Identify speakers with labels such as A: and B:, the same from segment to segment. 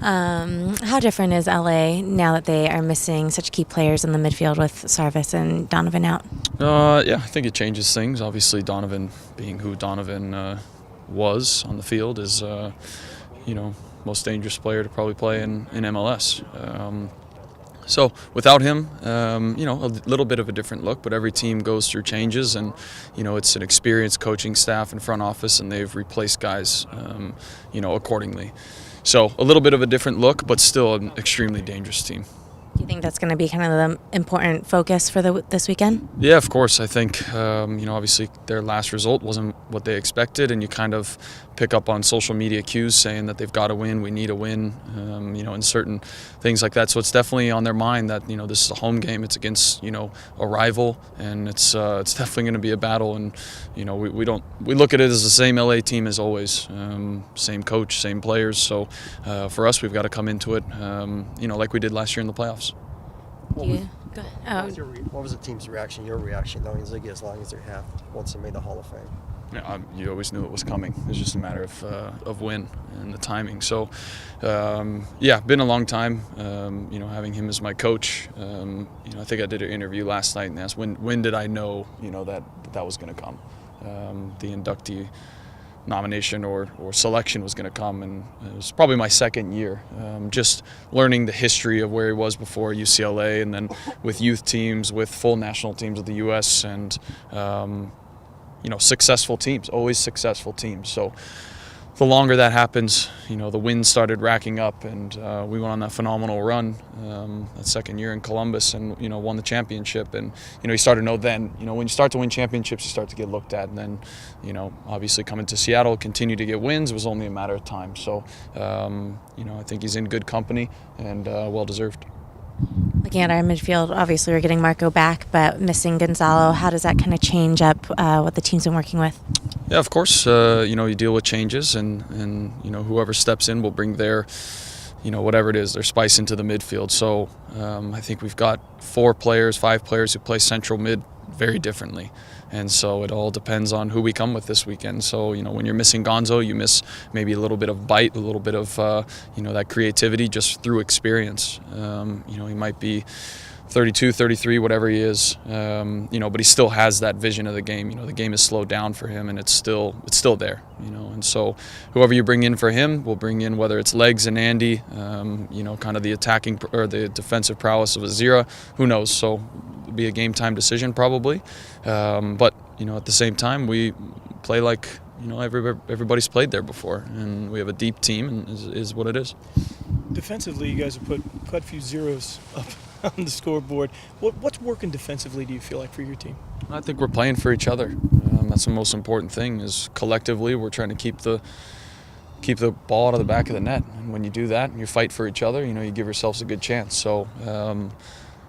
A: How different is LA now that they are missing such key players in the midfield with Sarvis and Donovan out?
B: Yeah, I think it changes things. Obviously, Donovan, being who Donovan was on the field, is most dangerous player to probably play in MLS. So without him, a little bit of a different look, but every team goes through changes, and it's an experienced coaching staff and front office, and they've replaced guys, accordingly. So a little bit of a different look, but still an extremely dangerous team.
A: Do you think that's going to be kind of the important focus for this weekend?
B: Yeah, of course. I think, obviously their last result wasn't what they expected, and you kind of pick up on social media cues saying that they've got to win, we need a win, and certain things like that. So it's definitely on their mind that, this is a home game. It's against, a rival, and it's definitely going to be a battle. And, we look at it as the same LA team as always, same coach, same players. So for us, we've got to come into it, like we did last year in the playoffs.
C: What was the team's reaction, your reaction, knowing Ziggy as long as they have once they made the Hall of Fame?
B: Yeah, you always knew it was coming. It was just a matter of when and the timing. So, been a long time. Having him as my coach. I think I did an interview last night and asked when did I know that was going to come, the inductee nomination or selection was going to come, and it was probably my second year, just learning the history of where he was before UCLA, and then with youth teams, with full national teams of the U.S., and successful teams, always successful teams. So the longer that happens, the wins started racking up, and we went on that phenomenal run that second year in Columbus, and won the championship. And you start to know then, when you start to win championships, you start to get looked at. And then, obviously coming to Seattle, continue to get wins. It was only a matter of time. So, I think he's in good company and well deserved.
A: Looking at our midfield, obviously we're getting Marco back, but missing Gonzalo. How does that kind of change up what the team's been working with?
B: Yeah, of course. You deal with changes, and whoever steps in will bring their, whatever it is, their spice into the midfield. So I think we've got 5 players who play central mid very differently. And so it all depends on who we come with this weekend. So, when you're missing Gonzo, you miss maybe a little bit of bite, a little bit of, that creativity just through experience. He might be 32, 33, whatever he is, but he still has that vision of the game. The game is slowed down for him, and it's still there, and so whoever you bring in for him will bring in, whether it's Legs and Andy, kind of the attacking or the defensive prowess of Azira, who knows. So it'll be a game time decision probably, but at the same time we play like everybody's played there before, and we have a deep team, and is what it is.
D: Defensively, you guys have put quite a few zeros up on the scoreboard. What's working defensively, do you feel like, for your team?
B: I think we're playing for each other. That's the most important thing, is collectively we're trying to keep the ball out of the back of the net. And when you do that and you fight for each other, you give yourselves a good chance. So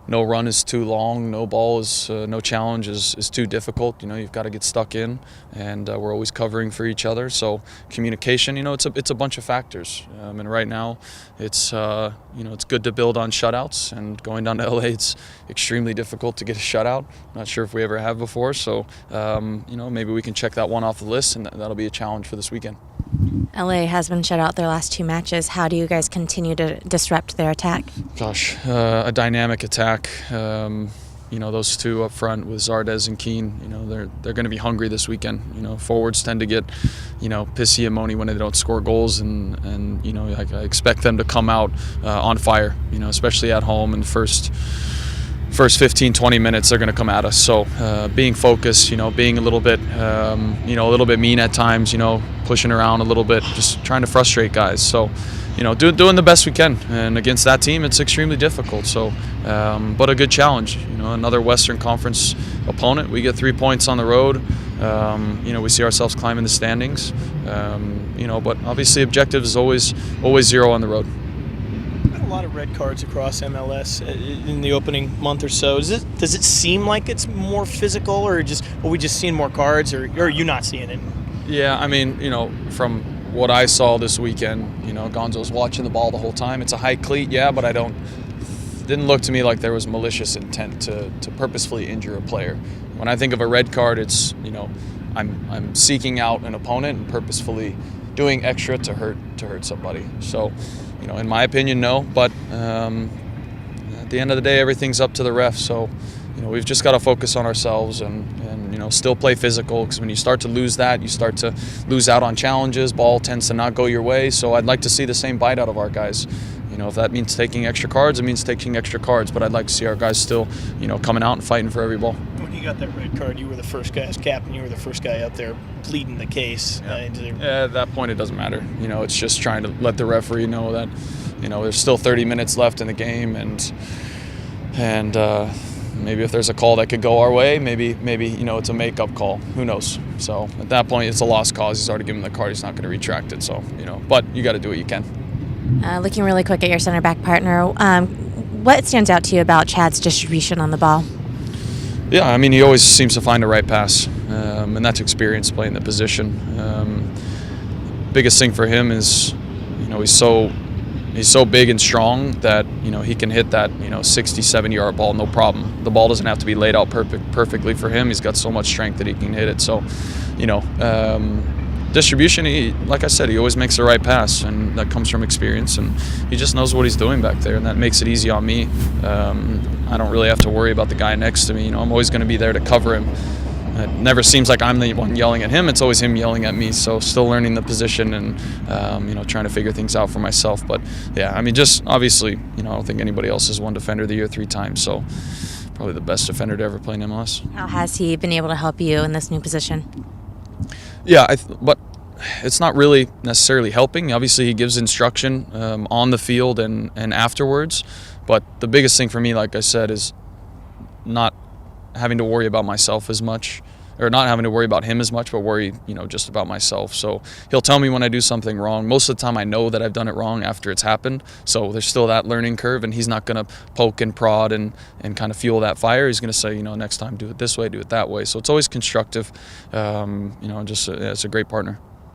B: no run is too long, no challenge is too difficult. You've got to get stuck in, and we're always covering for each other. So communication, it's a bunch of factors. And right now, it's good to build on shutouts. And going down to LA, it's extremely difficult to get a shutout. Not sure if we ever have before. So maybe we can check that one off the list, and that'll be a challenge for this weekend.
A: LA has been shut out their last 2 matches. How do you guys continue to disrupt their attack?
B: Gosh, a dynamic attack. Those two up front with Zardes and Keane, they're going to be hungry this weekend. Forwards tend to get, pissy and moany when they don't score goals, and I expect them to come out on fire, especially at home in the first 15, 20 minutes. They're going to come at us. So being focused, being a little bit, mean at times, pushing around a little bit, just trying to frustrate guys. So, doing the best we can. And against that team, it's extremely difficult. So, but a good challenge. Another Western Conference opponent. We get 3 points on the road. We see ourselves climbing the standings. But obviously, objective is always 0 on the road.
D: A lot of red cards across MLS in the opening month or so. Does it seem like it's more physical, or are we just seeing more cards, or are you not seeing it?
B: Yeah, from what I saw this weekend, Gonzo's watching the ball the whole time. It's a high cleat, yeah, but didn't look to me like there was malicious intent to purposefully injure a player. When I think of a red card, it's I'm seeking out an opponent and purposefully doing extra to hurt somebody. So in my opinion, no. But at the end of the day, everything's up to the ref. So, we've just got to focus on ourselves and still play physical, because when you start to lose that, you start to lose out on challenges. Ball tends to not go your way. So I'd like to see the same bite out of our guys. If that means taking extra cards, it means taking extra cards. But I'd like to see our guys still, coming out and fighting for every ball.
D: When you got that red card, you were the first guy as captain. You were the first guy out there pleading the case.
B: At that point, it doesn't matter. It's just trying to let the referee know that, there's still 30 minutes left in the game, and maybe if there's a call that could go our way, maybe it's a make-up call. Who knows? So at that point, it's a lost cause. He's already given the card. He's not going to retract it. So but you got to do what you can.
A: Looking really quick at your center back partner, what stands out to you about Chad's distribution on the ball?
B: Yeah, he always seems to find the right pass, and that's experience playing the position. Biggest thing for him is, he's so big and strong that he can hit that 60-70 yard ball no problem. The ball doesn't have to be laid out perfectly for him. He's got so much strength that he can hit it. So, distribution, like I said, he always makes the right pass, and that comes from experience, and he just knows what he's doing back there, and that makes it easy on me. I don't really have to worry about the guy next to me. I'm always going to be there to cover him. It never seems like I'm the one yelling at him. It's always him yelling at me. So still learning the position and trying to figure things out for myself. But yeah, just obviously, I don't think anybody else has won Defender of the Year 3 times. So probably the best defender to ever play in MLS.
A: How has he been able to help you in this new position?
B: Yeah, but it's not really necessarily helping. Obviously, he gives instruction on the field and afterwards. But the biggest thing for me, like I said, is not having to worry about myself as much, or not having to worry about him as much, but worry, just about myself. So he'll tell me when I do something wrong. Most of the time I know that I've done it wrong after it's happened. So there's still that learning curve, and he's not going to poke and prod and kind of fuel that fire. He's going to say, next time do it this way, do it that way. So it's always constructive. It's a great partner.